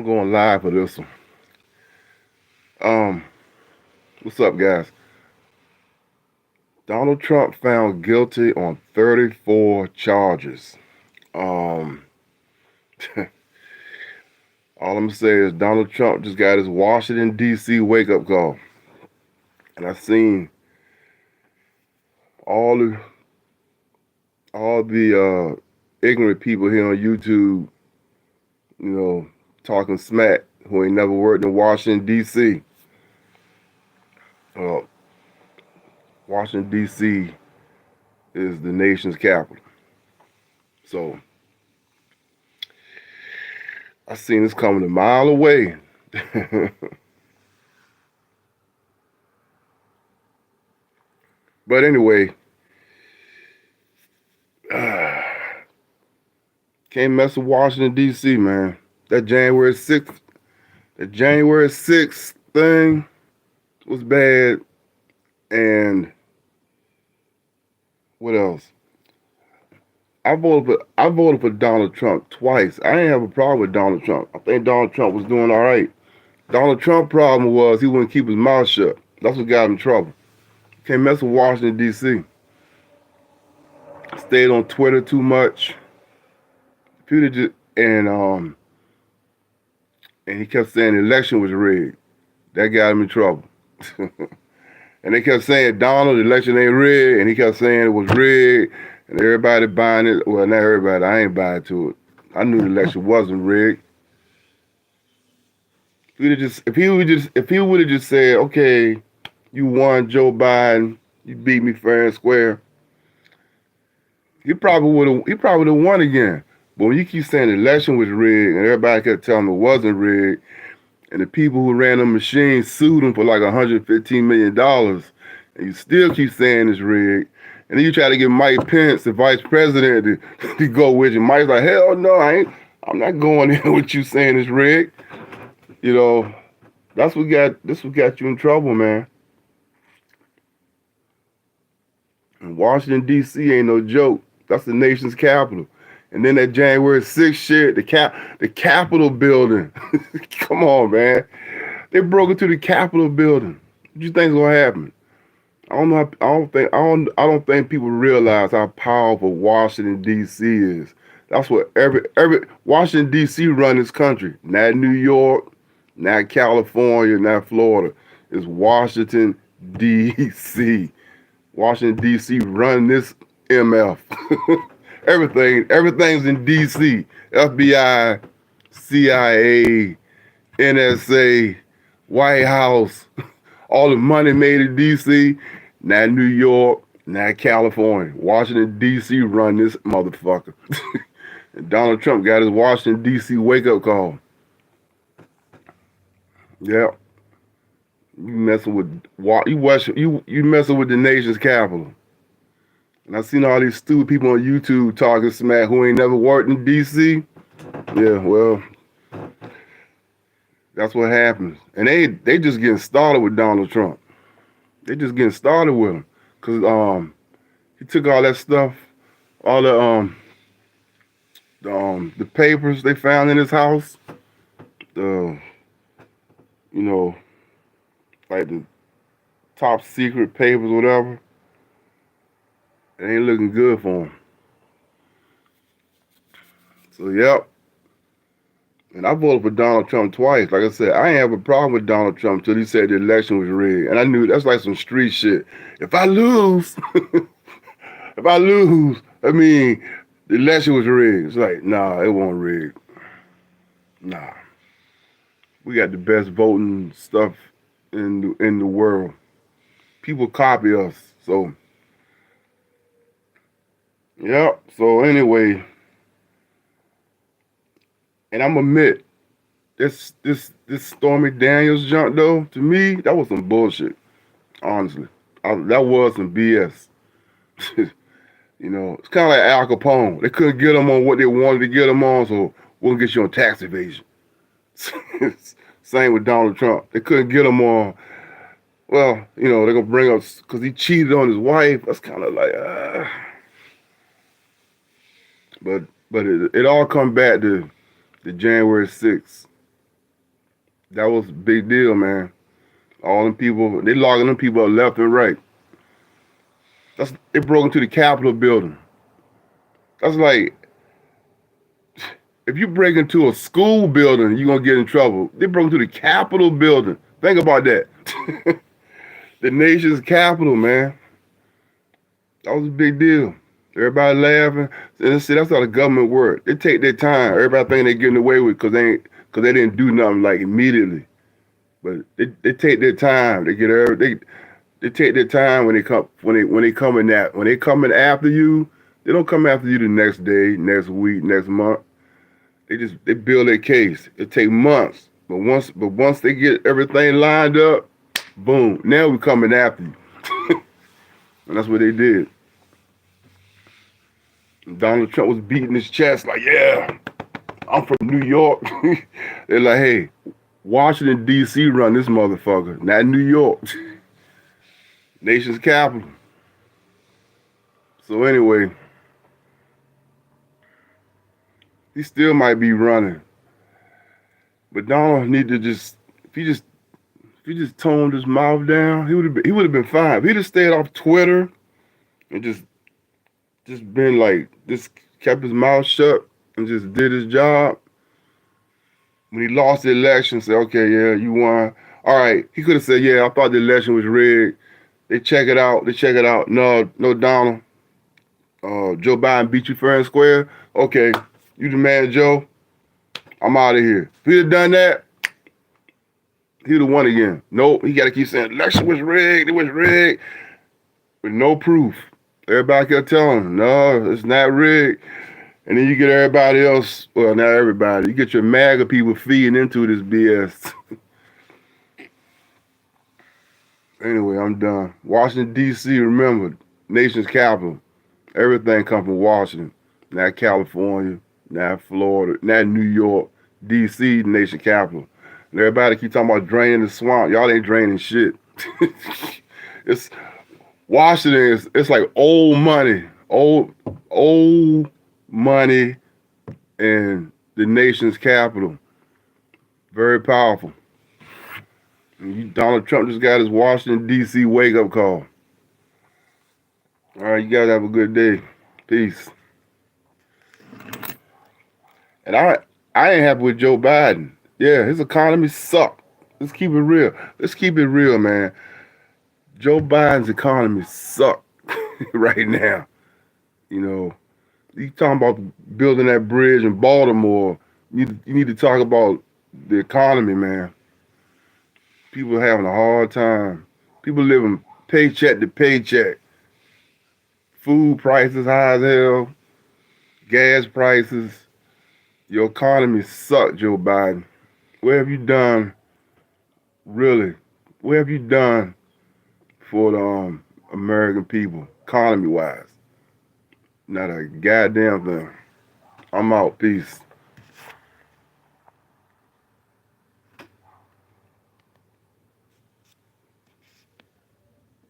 I'm going live for this one. Um, what's up, guys? Donald Trump found guilty on 34 charges. Um, all I'm gonna say is Donald Trump just got his Washington D.C. wake up call, and I seen all the all the ignorant people here on YouTube, you know, talking smack who ain't never worked in Washington D.C. Uh, Washington D.C. is the nation's capital, so I seen this coming a mile away. But anyway, can't mess with Washington D.C., man. That January 6th thing was bad. And what else? I voted for Donald Trump twice. I didn't have a problem with Donald Trump. I think Donald Trump was doing all right. Donald Trump problem was he wouldn't keep his mouth shut. That's what got him in trouble. Can't mess with Washington D.C. Stayed on Twitter too much. Peter just and he kept saying the election was rigged. That got him in trouble. And they kept saying, Donald, the election ain't rigged. And he kept saying it was rigged. And everybody buying it. Well, not everybody. I ain't buying to it. I knew the election wasn't rigged. If he would have just said, okay, you won, Joe Biden, you beat me fair and square, he probably would have won again. But when you keep saying the election was rigged and everybody kept telling him it wasn't rigged, and the people who ran the machine sued him for like $115 million, and you still keep saying it's rigged, and then you try to get Mike Pence, the vice president, to go with you. Mike's like, hell no, I'm not going in with you saying it's rigged. You know, this what got you in trouble, man. And Washington D.C. ain't no joke. That's the nation's capital. And then that January 6th shit, the Capitol building. Come on, man. They broke into the Capitol building. What do you think's gonna happen? I don't know. I don't think people realize how powerful Washington D.C. is. That's what every Washington D.C. run this country. Not New York, not California, not Florida. It's Washington D.C. Washington D.C. run this MF. Everything's in D.C. FBI, CIA, NSA, White House, all the money made in D.C., not New York, not California. Washington, D.C. run this motherfucker. And Donald Trump got his Washington, D.C. wake-up call. Yeah. You messing with you messing with the nation's capital. And I've seen all these stupid people on YouTube talking smack who ain't never worked in D.C. Yeah, well, that's what happens. And they just getting started with Donald Trump. They just getting started with him. Cause he took all that stuff, all the papers they found in his house, the you know, like the top secret papers, whatever. It ain't looking good for him. So yep. And I voted for Donald Trump twice. Like I said, I ain't have a problem with Donald Trump until he said the election was rigged. And I knew that's like some street shit. If I lose, I mean, the election was rigged. It's like, nah, it wasn't rigged. Nah. We got the best voting stuff in the world. People copy us. So, yep. So anyway, and I'm admit, this Stormy Daniels junk though, to me, that was some bullshit. Honestly, that was some BS. You know, it's kind of like Al Capone. They couldn't get him on what they wanted to get him on, so we'll get you on tax evasion. Same with Donald Trump. They couldn't get him on. Well, you know, they're gonna bring up because he cheated on his wife. That's kind of like, but it all come back to the January 6th That was a big deal, man. All them people, they logging them people up left and right. It broke into the Capitol building. That's like, if you break into a school building, you're gonna get in trouble. They broke into the Capitol building. Think about that. The nation's capital, man. That was a big deal. Everybody laughing. See, that's how the government work. They take their time. Everybody think they getting away with because they didn't do nothing like immediately. But they take their time. They take their time when they coming after you. They don't come after you the next day, next week, next month. They build their case. It take months. But once they get everything lined up, boom. Now we coming after you. And that's what they did. And Donald Trump was beating his chest like, yeah, I'm from New York. They're like, hey, Washington, D.C. run this motherfucker, not New York. Nation's capital. So anyway, he still might be running. But Donald need to if he just toned his mouth down, he would have been fine. If he'd have stayed off Twitter and just been like, just kept his mouth shut and just did his job. When he lost the election, said, okay, yeah, you won. All right, he could have said, yeah, I thought the election was rigged. They check it out. No, Donald. Joe Biden beat you fair and square. Okay, you the man, Joe. I'm out of here. If he'd have done that, he'd have won again. Nope, he got to keep saying, election was rigged. It was rigged. With no proof. Everybody kept telling him, no, it's not rigged. And then you get everybody else, well, not everybody, you get your MAGA people feeding into this BS. Anyway, I'm done. Washington, D.C., remember, nation's capital. Everything comes from Washington, not California, not Florida, not New York. D.C., nation capital. And everybody keep talking about draining the swamp. Y'all ain't draining shit. It's Washington it's like old money, old money in the nation's capital. Very powerful. And Donald Trump just got his Washington, D.C. wake-up call. All right, you guys have a good day. Peace. And I ain't happy with Joe Biden. Yeah, his economy sucked. Let's keep it real. Let's keep it real, man. Joe Biden's economy sucks right now. You know, you talking about building that bridge in Baltimore. You need to talk about the economy, man. People are having a hard time. People living paycheck to paycheck. Food prices high as hell. Gas prices. Your economy sucks, Joe Biden. What have you done, really? What have you done for the American people, economy-wise? Not a goddamn thing. I'm out. Peace.